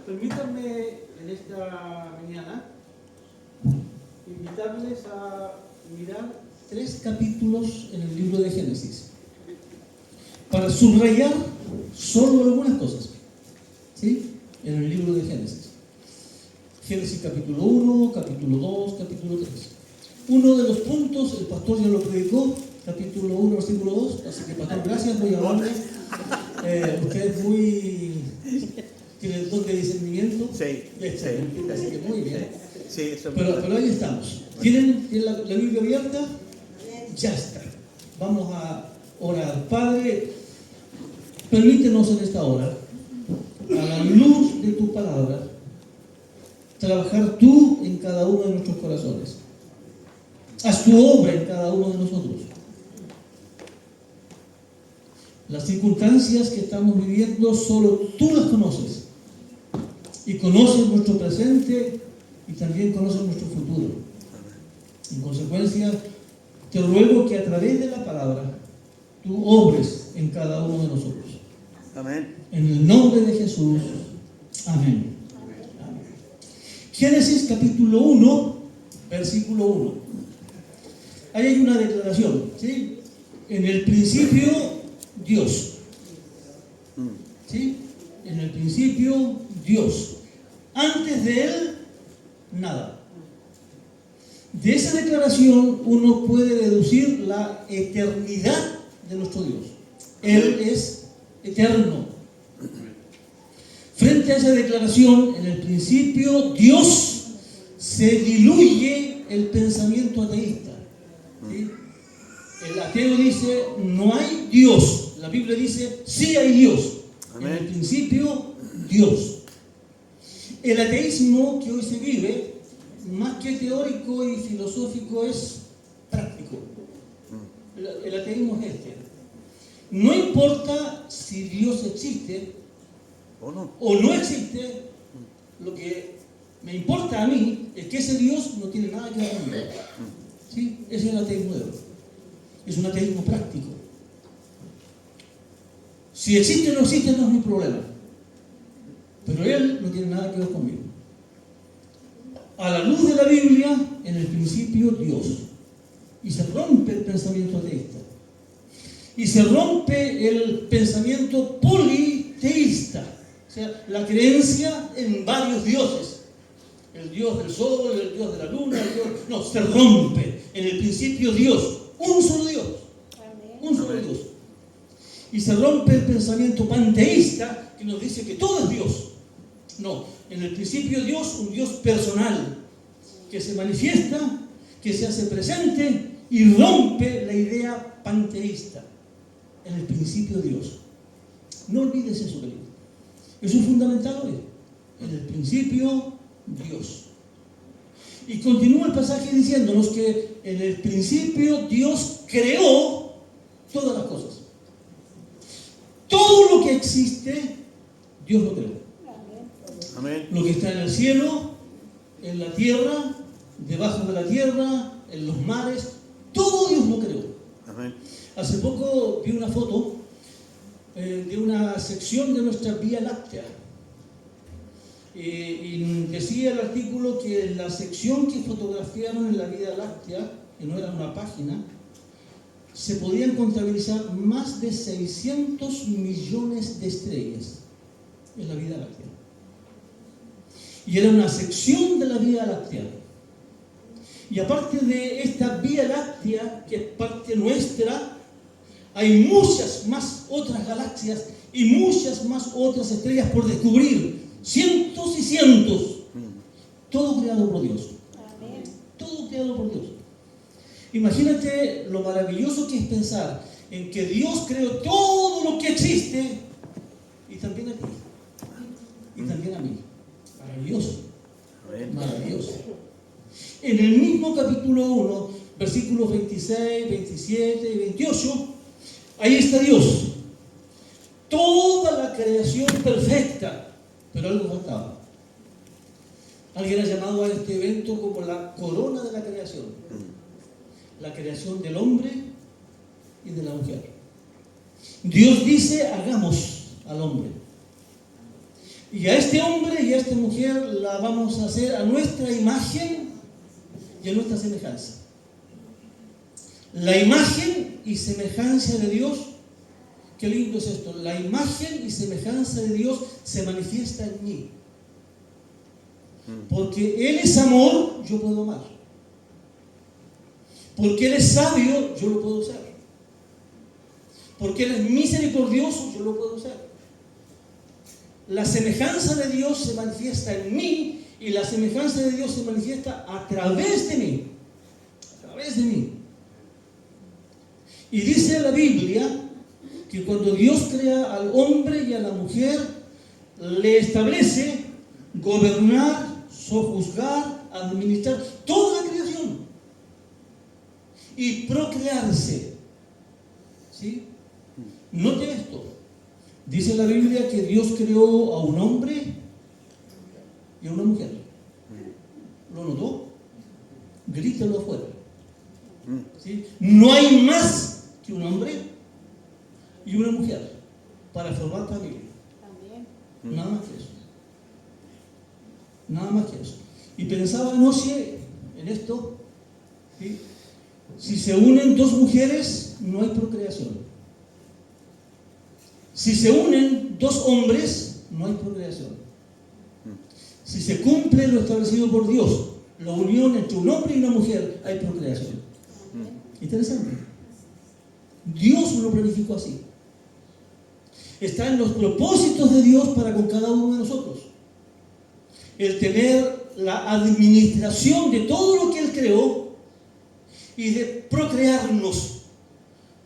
Permítanme en esta mañana invitarles a mirar 3 capítulos en el libro de Génesis para subrayar solo algunas cosas, ¿sí? En el libro de Génesis. Génesis capítulo 1, capítulo 2, capítulo 3. Uno de los puntos, el pastor ya lo predicó, capítulo 1, versículo 2, así que pastor, gracias, muy amable. Usted es muy... ¿Tiene el don de discernimiento? Sí. Así que muy bien. Sí, eso es Pero ahí estamos. ¿Tienen la Biblia abierta? Ya está. Vamos a orar. Padre, permítenos en esta hora, a la luz de tu palabra, trabajar tú en cada uno de nuestros corazones. Haz tu obra en cada uno de nosotros. Las circunstancias que estamos viviendo solo tú las conoces. Y conoces nuestro presente y también conoces nuestro futuro. En consecuencia, te ruego que a través de la palabra tú obres en cada uno de nosotros. Amén. En el nombre de Jesús. Amén. Amén. Génesis capítulo 1, versículo 1. Ahí hay una declaración, ¿sí? En el principio, Dios. ¿Sí? En el principio, Dios. Antes de Él, nada. De esa declaración uno puede deducir la eternidad de nuestro Dios. Él es eterno. Frente a esa declaración, en el principio, Dios, se diluye el pensamiento ateísta. ¿Sí? El ateo dice, no hay Dios. La Biblia dice, sí hay Dios. Amén. En el principio, Dios. El ateísmo que hoy se vive, más que teórico y filosófico, es práctico. El ateísmo es este. No importa si Dios existe o no existe, lo que me importa a mí es que ese Dios no tiene nada que ver conmigo. ¿Sí? Ese es el ateísmo de hoy. Es un ateísmo práctico. Si existe o no existe no es mi problema. Pero él no tiene nada que ver conmigo. A la luz de la Biblia, en el principio Dios. Y se rompe el pensamiento ateísta. Y se rompe el pensamiento politeísta. O sea, la creencia en varios dioses. El Dios del sol, el Dios de la luna, el Dios... No, se rompe. En el principio Dios. Un solo Dios. Un solo Dios. Y se rompe el pensamiento panteísta que nos dice que todo es Dios. No, en el principio Dios, un Dios personal, que se manifiesta, que se hace presente y rompe la idea panteísta. En el principio Dios. No olvides eso, querido. Eso es fundamental hoy. En el principio Dios. Y continúa el pasaje diciéndonos que en el principio Dios creó todas las cosas. Todo lo que existe, Dios lo creó. Amén. Lo que está en el cielo, en la tierra, debajo de la tierra, en los mares, todo Dios lo creó. Amén. Hace poco vi una foto de una sección de nuestra Vía Láctea. Y decía el artículo que en la sección que fotografiaron en la Vía Láctea, que no era una página, se podían contabilizar más de 600 millones de estrellas en la Vía Láctea. Y era una sección de la Vía Láctea. Y aparte de esta Vía Láctea, que es parte nuestra, hay muchas más otras galaxias y muchas más otras estrellas por descubrir. Cientos y cientos. Todo creado por Dios. Todo creado por Dios. Imagínate lo maravilloso que es pensar en que Dios creó todo lo que existe y también a ti. Y también a mí. Maravilloso. Maravilloso. En el mismo capítulo 1, versículos 26, 27 y 28, ahí está Dios. Toda la creación perfecta, pero algo faltaba. Alguien ha llamado a este evento como la corona de la creación. La creación del hombre y de la mujer. Dios dice, hagamos al hombre. Y a este hombre y a esta mujer la vamos a hacer a nuestra imagen y a nuestra semejanza. La imagen y semejanza de Dios, qué lindo es esto, la imagen y semejanza de Dios se manifiesta en mí. Porque Él es amor, yo puedo amar. Porque Él es sabio, yo lo puedo ser. Porque Él es misericordioso, yo lo puedo ser. La semejanza de Dios se manifiesta en mí y la semejanza de Dios se manifiesta a través de mí. A través de mí. Y dice la Biblia que cuando Dios crea al hombre y a la mujer, le establece gobernar, sojuzgar, administrar toda la creación y procrearse. ¿Sí? Note esto. Dice la Biblia que Dios creó a un hombre y a una mujer. ¿Lo notó? Grítalo afuera. ¿Sí? No hay más que un hombre y una mujer para formar familia. Nada más que eso. Nada más que eso. Y pensaba anoche en esto. ¿Sí? Si se unen dos mujeres, no hay procreación. Si se unen dos hombres, no hay procreación. Si se cumple lo establecido por Dios, la unión entre un hombre y una mujer, hay procreación. Interesante. Dios lo planificó así. Está en los propósitos de Dios para con cada uno de nosotros. El tener la administración de todo lo que Él creó y de procrearnos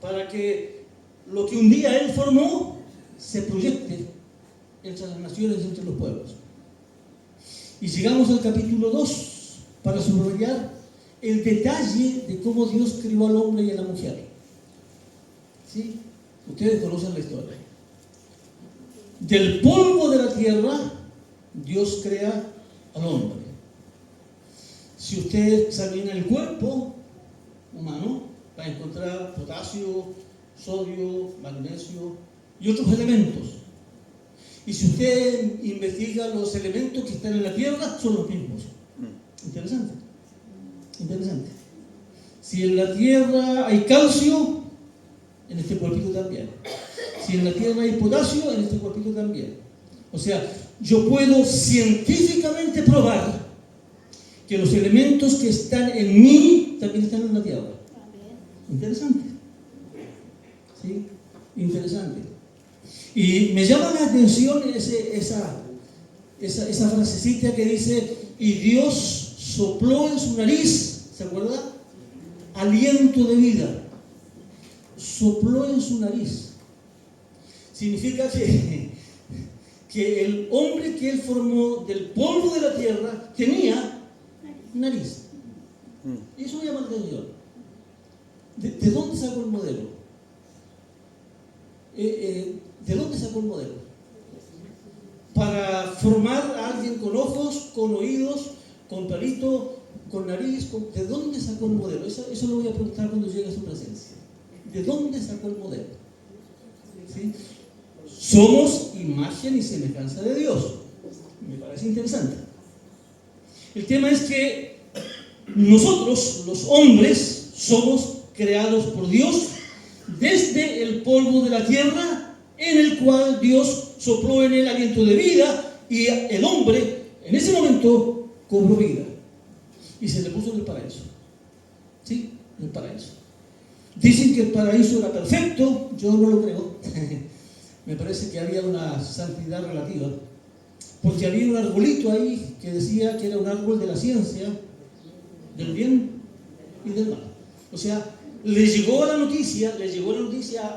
para que lo que un día Él formó se proyecte entre las naciones y entre los pueblos. Y llegamos al capítulo 2 para subrayar el detalle de cómo Dios creó al hombre y a la mujer. ¿Sí? Ustedes conocen la historia. Del polvo de la tierra, Dios crea al hombre. Si usted examina el cuerpo humano, va a encontrar potasio, sodio, magnesio y otros elementos. Y si usted investiga los elementos que están en la tierra, son los mismos. Interesante. Interesante. Si en la tierra hay calcio, en este cuerpito también. Si en la tierra hay potasio, en este cuerpito también. O sea, yo puedo científicamente probar que los elementos que están en mí también están en la tierra. Interesante. ¿Sí? Interesante. Y me llama la atención esa frasecita que dice, y Dios sopló en su nariz, ¿se acuerda? Aliento de vida. Sopló en su nariz. Significa que el hombre que Él formó del polvo de la tierra tenía nariz. Y eso me llama la atención. ¿De dónde sacó el modelo? ¿De dónde sacó el modelo? Para formar a alguien con ojos, con oídos, con palito, con nariz, ¿de dónde sacó el modelo? Eso lo voy a preguntar cuando llegue a su presencia. ¿De dónde sacó el modelo? ¿Sí? Somos imagen y semejanza de Dios. Me parece interesante. El tema es que nosotros, los hombres, somos creados por Dios desde el polvo de la tierra, en el cual Dios sopló en él aliento de vida, y el hombre en ese momento cobró vida y se le puso en el paraíso. ¿Sí? En el paraíso. Dicen que el paraíso era perfecto, yo no lo creo. Me parece que había una santidad relativa, porque había un arbolito ahí que decía que era un árbol de la ciencia, del bien y del mal. O sea, le llegó la noticia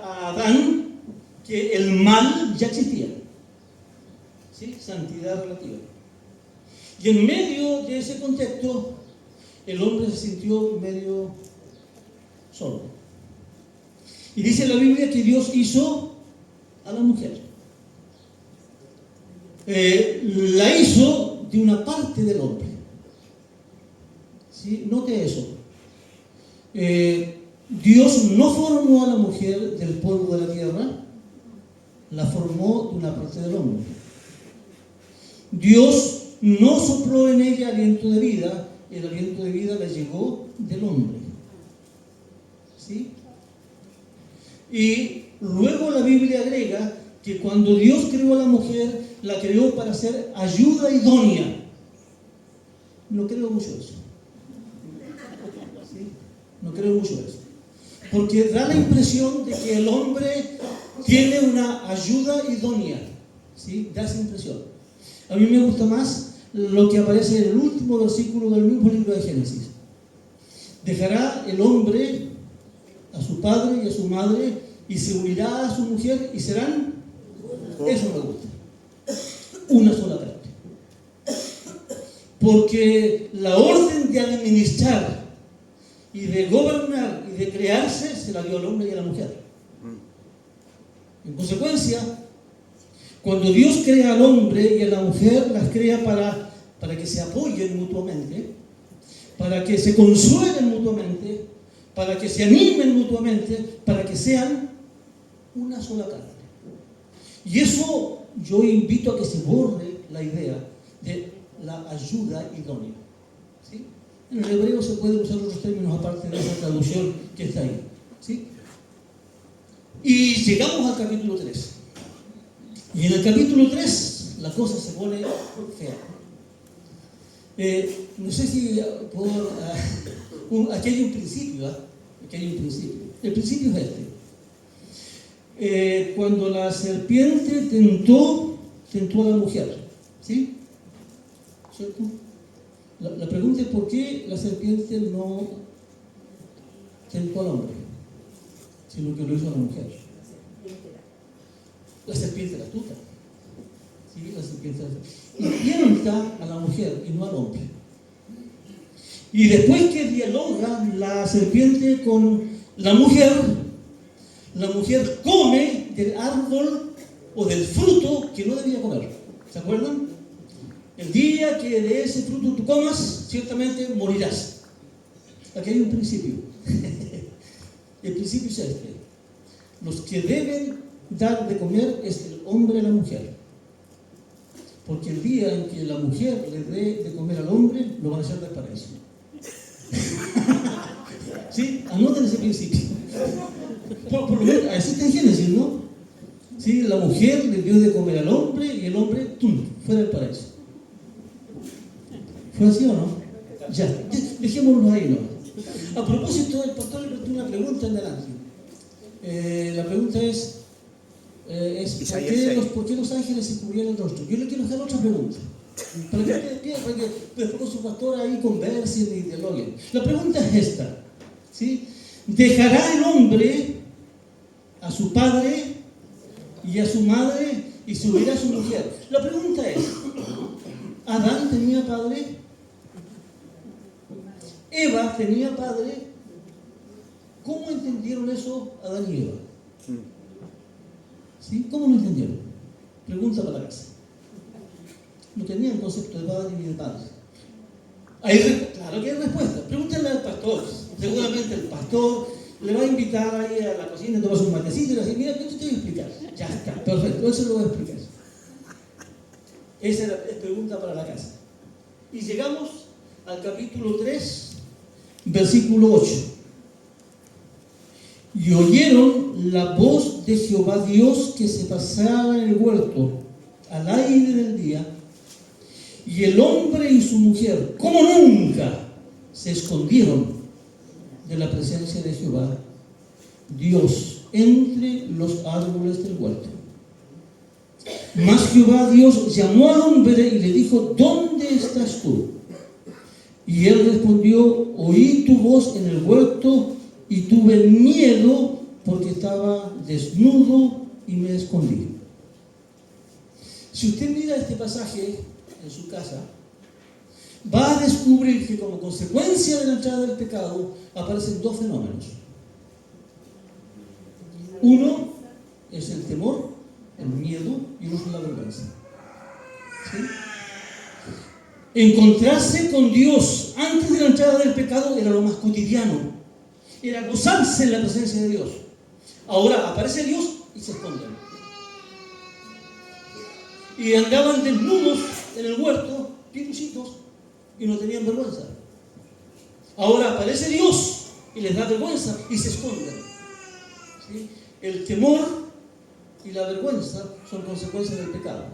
a Adán que el mal ya existía. ¿Sí? Santidad relativa. Y en medio de ese contexto, el hombre se sintió medio solo. Y dice la Biblia que Dios hizo a la mujer. La hizo de una parte del hombre. ¿Sí? Note eso. Dios no formó a la mujer del polvo de la tierra, la formó de una parte del hombre. Dios no sopló en ella aliento de vida, el aliento de vida le llegó del hombre. ¿Sí? Y luego la Biblia agrega que cuando Dios creó a la mujer, la creó para ser ayuda idónea. No creo mucho eso. ¿Sí? No creo mucho eso. Porque da la impresión de que el hombre tiene una ayuda idónea. ¿Sí? Da esa impresión. A mí me gusta más lo que aparece en el último versículo del mismo libro de Génesis. Dejará el hombre a su padre y a su madre y se unirá a su mujer y serán, eso me gusta, una sola carne. Porque la orden de administrar y de gobernar y de crearse se la dio al hombre y a la mujer. En consecuencia, cuando Dios crea al hombre y a la mujer, las crea para que se apoyen mutuamente, para que se consuelen mutuamente, para que se animen mutuamente, para que sean una sola carne. Y eso yo invito a que se borre la idea de la ayuda idónea. ¿Sí? En el hebreo se pueden usar otros términos aparte de esa traducción que está ahí. ¿Sí? Y llegamos al capítulo 3. Y en el capítulo 3 la cosa se pone fea. No sé si aquí hay un principio, ¿eh? Aquí hay un principio. El principio es este. Cuando la serpiente tentó a la mujer, ¿sí? ¿Cierto? La pregunta es por qué la serpiente no tentó al hombre, sino que lo hizo a la mujer. La serpiente era astuta. ¿Sí? La serpiente era astuta. Y tienta a la mujer y no al hombre. Y después que dialoga la serpiente con la mujer come del árbol o del fruto que no debía comer. ¿Se acuerdan? El día que de ese fruto tú comas, ciertamente morirás. Aquí hay un principio. El principio es este. Los que deben dar de comer es el hombre y la mujer. Porque el día en que la mujer le dé de comer al hombre, lo van a hacer del paraíso. ¿Sí? Anoten ese principio. Por lo menos, así está en Génesis, ¿no? ¿Sí? La mujer le dio de comer al hombre y el hombre, ¡tum!, fuera del paraíso. ¿Fue así o no? Ya, dejémoslo ahí, ¿no? A propósito, el pastor le preguntó una pregunta en delante. La pregunta es ¿por qué los ángeles se cubrían el rostro? Yo le quiero hacer otra pregunta. Para que después su pastor ahí conversen y dialoguen. La pregunta es esta, ¿sí? ¿Dejará el hombre a su padre y a su madre y se unirá a su mujer? La pregunta es, ¿Adán tenía padre? ¿Eva tenía padre? ¿Cómo entendieron eso Adán y Eva? ¿Sí? ¿Cómo lo entendieron? Pregunta para la casa. No tenían concepto de padre ni de padre. Claro que hay respuesta. Pregúntenle al pastor. Seguramente el pastor le va a invitar ahí a la cocina a tomarse un matecito y le va a decir, mira, ¿qué te voy a explicar? Ya está, perfecto, eso lo voy a explicar. Esa es pregunta para la casa. Y llegamos al capítulo 3, versículo 8. Y oyeron la voz de Jehová Dios que se pasaba en el huerto al aire del día, y el hombre y su mujer, como nunca, se escondieron de la presencia de Jehová Dios entre los árboles del huerto. Mas Jehová Dios llamó al hombre y le dijo, ¿dónde estás tú? Y él respondió, oí tu voz en el huerto y tuve miedo porque estaba desnudo y me escondí. Si usted mira este pasaje en su casa, va a descubrir que como consecuencia de la entrada del pecado aparecen dos fenómenos. Uno es el temor, el miedo, y otro es la vergüenza. ¿Sí? Encontrarse con Dios antes de la entrada del pecado era lo más cotidiano, era gozarse en la presencia de Dios. Ahora aparece Dios y se esconden. Y andaban desnudos en el huerto, piruchitos, y no tenían vergüenza. Ahora aparece Dios y les da vergüenza y se esconden. ¿Sí? El temor y la vergüenza son consecuencias del pecado.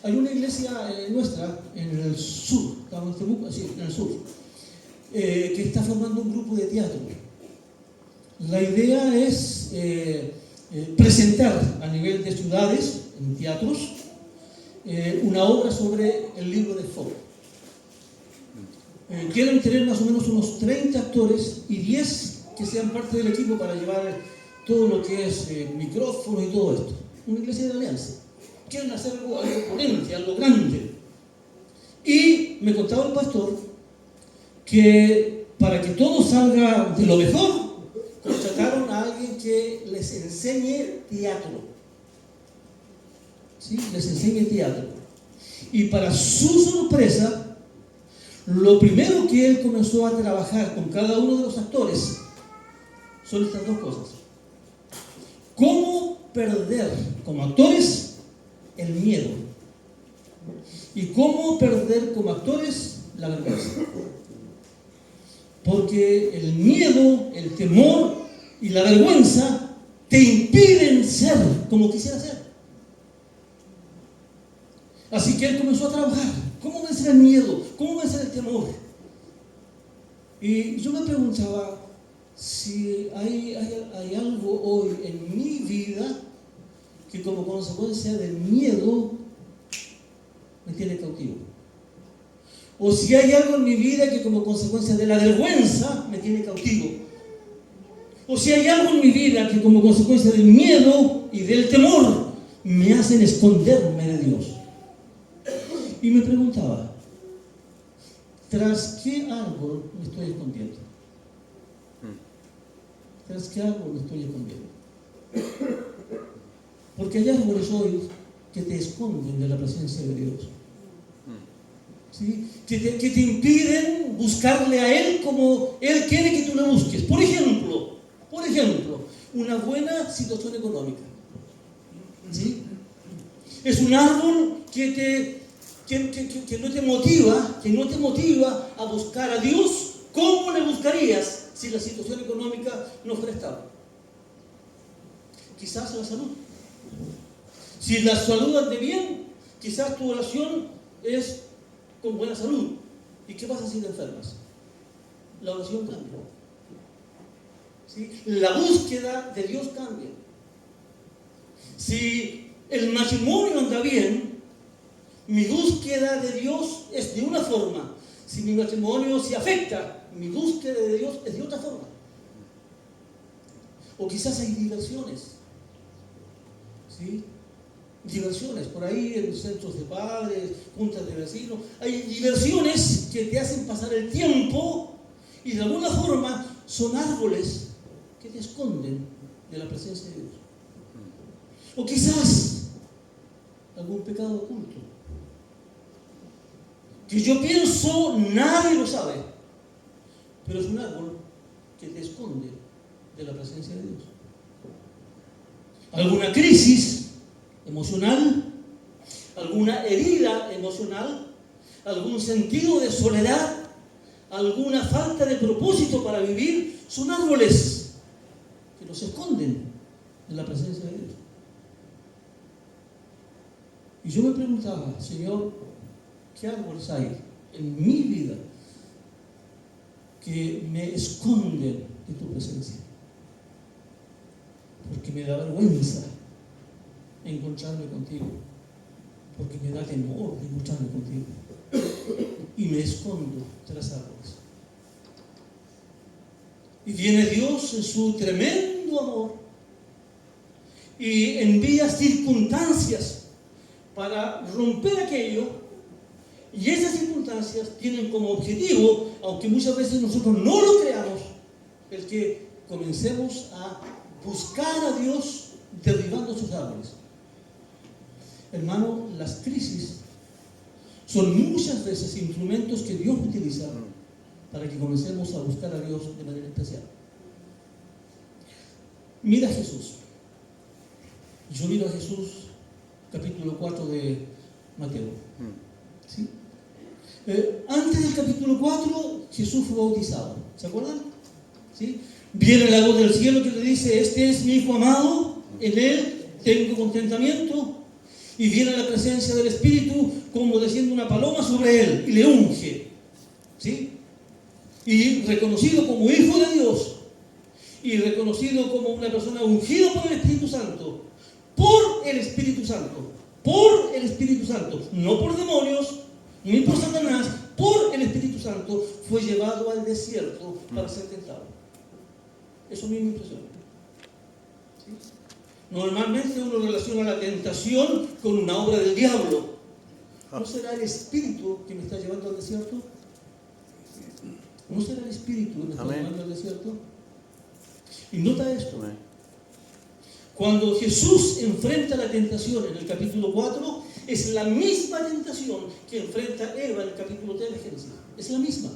Hay una iglesia nuestra en el sur, estamos en Temuco, sí, en el sur, que está formando un grupo de teatro. La idea es presentar a nivel de ciudades, en teatros, una obra sobre el libro de Job. Quieren tener más o menos unos 30 actores y 10 que sean parte del equipo para llevar todo lo que es micrófono y todo esto. Una iglesia de alianza. Quieren hacer algo potente, algo grande. Y me contaba el pastor que para que todo salga de lo mejor, contrataron a alguien que les enseñe teatro. ¿Sí? Les enseñe teatro. Y para su sorpresa, lo primero que él comenzó a trabajar con cada uno de los actores son estas dos cosas. Cómo perder como actores el miedo y cómo perder como actores la vergüenza. Porque el miedo, el temor y la vergüenza te impiden ser como quisieras ser. Así que él comenzó a trabajar. ¿Cómo vencer el miedo? ¿Cómo vencer el temor? Y yo me preguntaba si hay algo hoy en mi vida que como consecuencia del miedo me tiene cautivo. O si hay algo en mi vida que como consecuencia de la vergüenza me tiene cautivo. O si hay algo en mi vida que como consecuencia del miedo y del temor me hacen esconderme de Dios. Y me preguntaba, ¿tras qué árbol me estoy escondiendo? ¿Tras qué árbol me estoy escondiendo? Porque hay árboles hoy que te esconden de la presencia de Dios. ¿Sí? Que te impiden buscarle a Él como Él quiere que tú le busques. Por ejemplo, una buena situación económica. ¿Sí? Es un árbol que no te motiva a buscar a Dios. ¿Cómo le buscarías si la situación económica no fuera estable? Quizás la salud. Si la salud ande bien, quizás tu oración es con buena salud. ¿Y qué pasa si te enfermas? La oración cambia. ¿Sí? La búsqueda de Dios cambia. Si el matrimonio anda bien, mi búsqueda de Dios es de una forma. Si mi matrimonio se afecta, mi búsqueda de Dios es de otra forma. O quizás hay diversiones. ¿Sí? Diversiones, por ahí en centros de padres, juntas de vecinos. Hay diversiones que te hacen pasar el tiempo y de alguna forma son árboles que te esconden de la presencia de Dios. O quizás algún pecado oculto que yo pienso nadie lo sabe, pero es un árbol que te esconde de la presencia de Dios. Alguna crisis emocional, alguna herida emocional, algún sentido de soledad, alguna falta de propósito para vivir, son árboles que nos esconden de la presencia de Dios. Y yo me preguntaba, Señor, ¿qué árboles hay en mi vida que me esconden de tu presencia? Porque me da vergüenza encontrarme contigo, porque me da temor de encontrarme contigo, y me escondo tras árboles. Y viene Dios en su tremendo amor y envía circunstancias para romper aquello, y esas circunstancias tienen como objetivo, aunque muchas veces nosotros no lo creamos, el que comencemos a buscar a Dios derribando sus árboles. Hermano, las crisis son muchas veces instrumentos que Dios utiliza para que comencemos a buscar a Dios de manera especial. Mira a Jesús. Yo miro a Jesús, capítulo 4 de Mateo. ¿Sí? Antes del capítulo 4, Jesús fue bautizado. ¿Se acuerdan? ¿Sí? Viene la voz del cielo que le dice: este es mi Hijo amado, en él tengo contentamiento. Y viene la presencia del Espíritu como desciende una paloma sobre él y le unge. ¿Sí? Y reconocido como Hijo de Dios y reconocido como una persona ungida por el Espíritu Santo, por el Espíritu Santo, por el Espíritu Santo, no por demonios, ni por Satanás, por el Espíritu Santo, fue llevado al desierto para ser tentado. Eso a mí me impresiona. ¿Sí? Normalmente uno relaciona la tentación con una obra del diablo. ¿No será el Espíritu que me está llevando al desierto? ¿No será el Espíritu que me está llevando al desierto? Y nota esto. Amén. Cuando Jesús enfrenta la tentación en el capítulo 4, es la misma tentación que enfrenta Eva en el capítulo 3 de Génesis. Es la misma.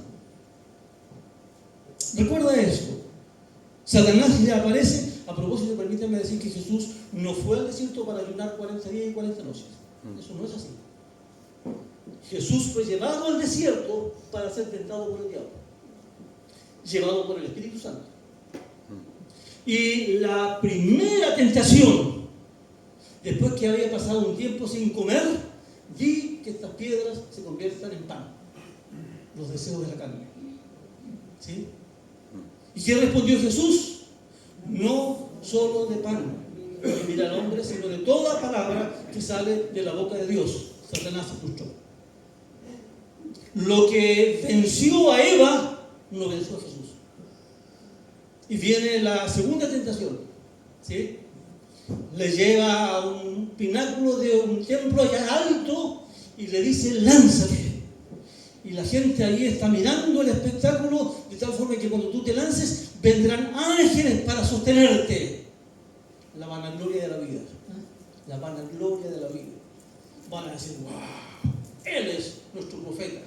Recuerda esto. Satanás le aparece. A propósito, permítanme decir que Jesús no fue al desierto para ayunar 40 días y 40 noches. Eso no es así. Jesús fue llevado al desierto para ser tentado por el diablo. Llevado por el Espíritu Santo. Y la primera tentación, después que había pasado un tiempo sin comer, di que estas piedras se conviertan en pan. Los deseos de la carne. ¿Sí? ¿Y qué respondió Jesús? No solo de pan vivirá el hombre, sino de toda palabra que sale de la boca de Dios. Satanás se frustró. Lo que venció a Eva, no venció a Jesús. Y viene la segunda tentación. ¿Sí? Le lleva a un pináculo de un templo allá alto y le dice: lánzate. Y la gente allí está mirando el espectáculo de tal forma que cuando tú te lances vendrán ángeles para sostenerte. La vanagloria de la vida. La vanagloria de la vida. Van a decir: wow, Él es nuestro profeta.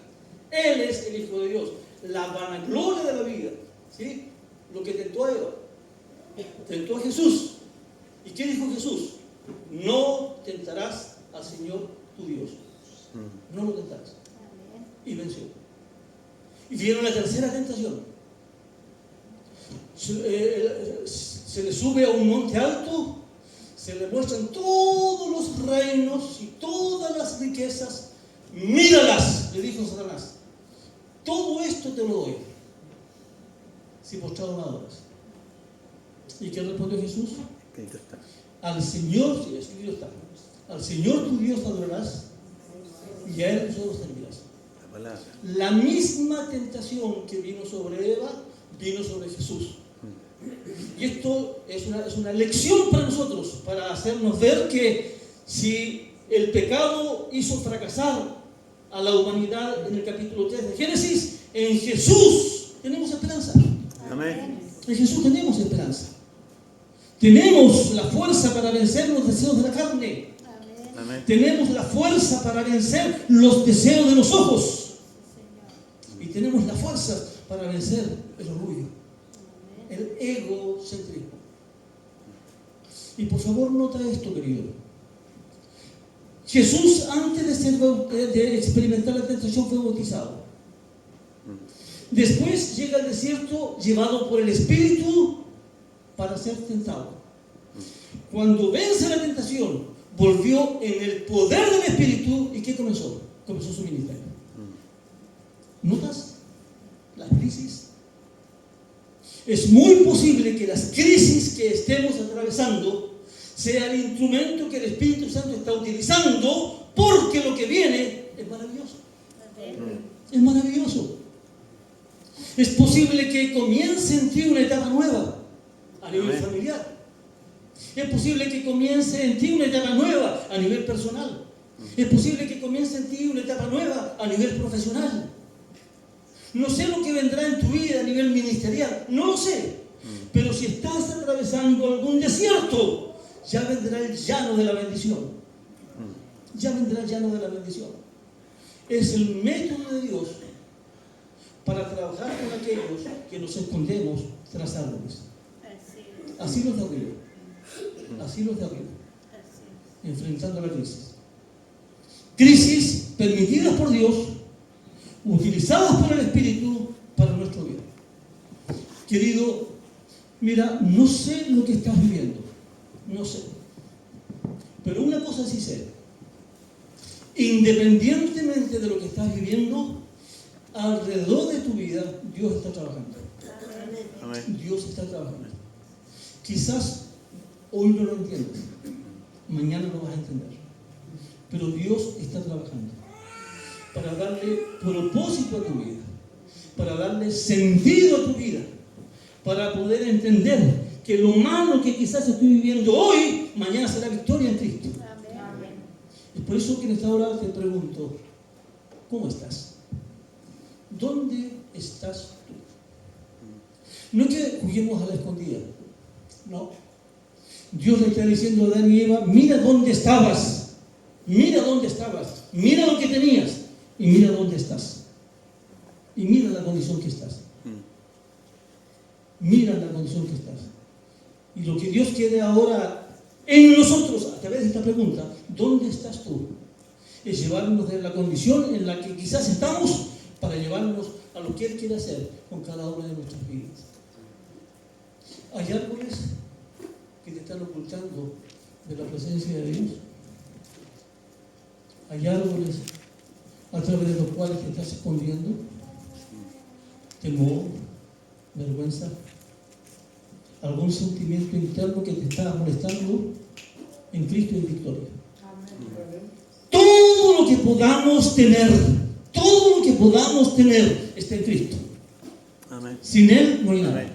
Él es el Hijo de Dios. La vanagloria de la vida. ¿Sí? Lo que tentó a Eva. Tentó a Jesús. ¿Y qué dijo Jesús? No tentarás al Señor tu Dios. No lo tentarás. Y venció. Y vieron la tercera tentación. Se le sube a un monte alto, se le muestran todos los reinos y todas las riquezas. Míralas, le dijo Satanás. Todo esto te lo doy si postrado me adoras. ¿Y qué respondió Jesús? Al Señor, sí, escrito está. Al Señor tu Dios adorarás y a Él solo servirás. La misma tentación que vino sobre Eva, vino sobre Jesús. Y esto es una lección para nosotros, para hacernos ver que si el pecado hizo fracasar a la humanidad en el capítulo 3 de Génesis, en Jesús tenemos esperanza. Amén. En Jesús tenemos esperanza. Tenemos la fuerza para vencer los deseos de la carne. Amén. Tenemos la fuerza para vencer los deseos de los ojos. Y tenemos la fuerza para vencer el orgullo, el egocentrismo. Y por favor nota esto, querido. Jesús, antes de experimentar la tentación, fue bautizado. Después llega al desierto llevado por el Espíritu para ser tentado. Cuando vence la tentación, volvió en el poder del Espíritu. ¿Y qué comenzó? Comenzó su ministerio. ¿Notas las crisis? Es muy posible que las crisis que estemos atravesando sea el instrumento que el Espíritu Santo está utilizando, porque lo que viene es maravilloso. Es maravilloso. Es posible que comience en ti una etapa nueva a nivel familiar. Es posible que comience en ti una etapa nueva a nivel personal. Es posible que comience en ti una etapa nueva a nivel profesional. No sé lo que vendrá en tu vida a nivel ministerial, no lo sé. Pero si estás atravesando algún desierto, ya vendrá el llano de la bendición. Ya vendrá el llano de la bendición. Es el método de Dios para trabajar con aquellos que nos escondemos tras árboles. Así los de arriba. Así los de arriba. Enfrentando la crisis. crisis permitidas por Dios, utilizadas por el Espíritu para nuestro bien. Querido, mira, no sé lo que estás viviendo, no sé. Pero una cosa sí sé. Independientemente de lo que estás viviendo, alrededor de tu vida, Dios está trabajando. Amén. Dios está trabajando. Quizás hoy no lo entiendes, mañana lo vas a entender. Pero Dios está trabajando para darle propósito a tu vida, para darle sentido a tu vida, para poder entender que lo malo que quizás estoy viviendo hoy, mañana será victoria en Cristo. Amén. Es por eso que en esta hora te pregunto, ¿cómo estás? ¿Dónde estás tú? No es que juguemos a la escondida, no. Dios le está diciendo a Adán y Eva, mira dónde estabas, mira dónde estabas, mira lo que tenías y mira dónde estás. Y mira la condición que estás. Mira la condición que estás. Y lo que Dios quiere ahora en nosotros, a través de esta pregunta, ¿dónde estás tú? Es llevarnos de la condición en la que quizás estamos para llevarnos a lo que Él quiere hacer con cada una de nuestras vidas. Hay árboles que te están ocultando de la presencia de Dios. Hay árboles a través de los cuales te estás escondiendo. Temor, vergüenza, algún sentimiento interno que te está molestando. En Cristo en victoria. Todo lo que podamos tener está en Cristo. Amén. Sin Él no hay nada. Amén.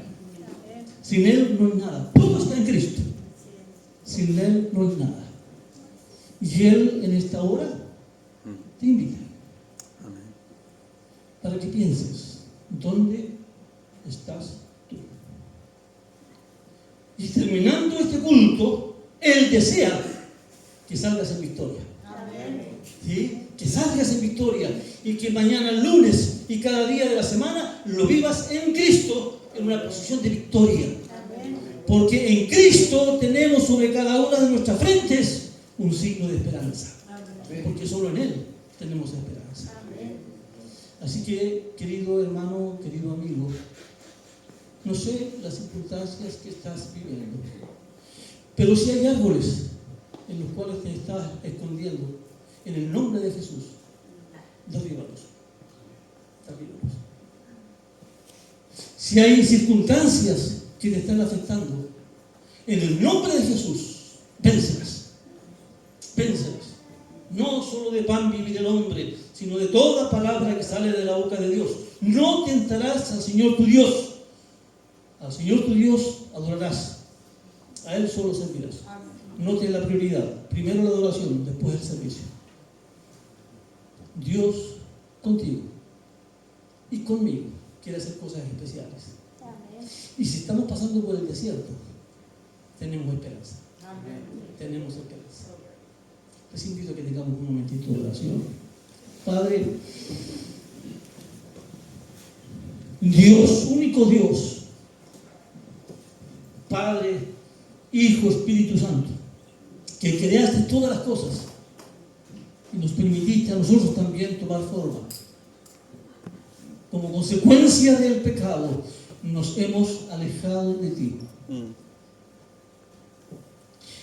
Sin Él no hay nada. Todo está en Cristo. Sin Él no hay nada. Y Él en esta hora te invita Amén. para que pienses, ¿dónde estás tú? Y terminando este culto, Él desea que salgas en victoria. ¿Sí? Que salgas en victoria y que mañana, lunes y cada día de la semana lo vivas en Cristo en una posición de victoria. Porque en Cristo tenemos sobre cada una de nuestras frentes un signo de esperanza. Porque solo en Él tenemos esperanza. Así que, querido hermano, querido amigo, no sé las circunstancias que estás viviendo, pero si hay árboles en los cuales te estás escondiendo, en el nombre de Jesús, derríbalos. Si hay circunstancias que te están afectando, en el nombre de Jesús, vénselas. Vénselas. No solo de pan vive el hombre, sino de toda palabra que sale de la boca de Dios. No tentarás al Señor tu Dios. Al Señor tu Dios adorarás. A Él solo servirás. Note la prioridad. Primero la adoración, después el servicio. Dios contigo y conmigo quiere hacer cosas especiales. Y si estamos pasando por el desierto, tenemos esperanza. Tenemos esperanza. Les invito a que tengamos un momentito de oración. Padre, Dios, único Dios, Padre, Hijo, Espíritu Santo, que creaste todas las cosas y nos permitiste a nosotros también tomar forma. Como consecuencia del pecado, nos hemos alejado de ti.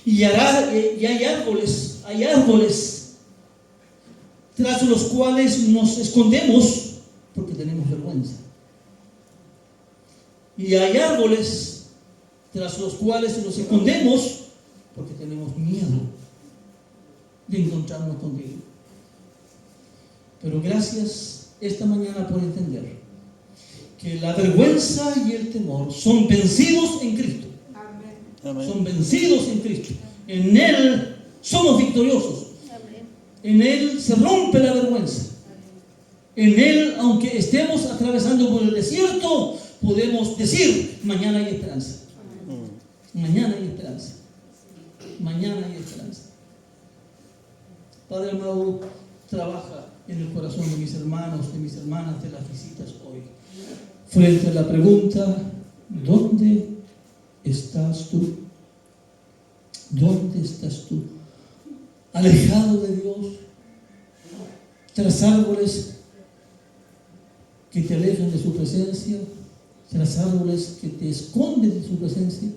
Y hay árboles tras los cuales nos escondemos porque tenemos vergüenza. Y hay árboles tras los cuales nos escondemos porque tenemos miedo de encontrarnos contigo. Pero gracias esta mañana por entender que la vergüenza y el temor son vencidos en Cristo. Amén. Son vencidos en Cristo. En Él somos victoriosos. En Él se rompe la vergüenza. En Él, aunque estemos atravesando por el desierto, podemos decir, mañana hay esperanza. Mañana hay esperanza. Mañana hay esperanza. Padre amado, trabaja en el corazón de mis hermanos, de mis hermanas, de las visitas hoy. Frente a la pregunta, ¿dónde estás tú? ¿Dónde estás tú? ¿Alejado de Dios? tras árboles que te alejan de su presencia, tras árboles que te esconden de su presencia.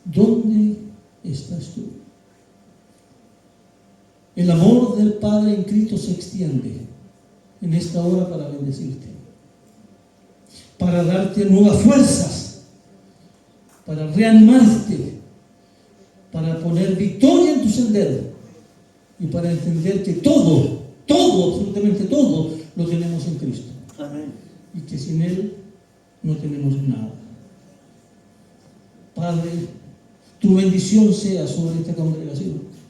¿Dónde estás tú? El amor del Padre en Cristo se extiende en esta hora para bendecirte, para darte nuevas fuerzas, para reanimarte, para poner victoria en tu sendero y para entender que todo, absolutamente todo, lo tenemos en Cristo. Amén. Y que sin Él no tenemos nada. Padre, tu bendición sea sobre esta congregación.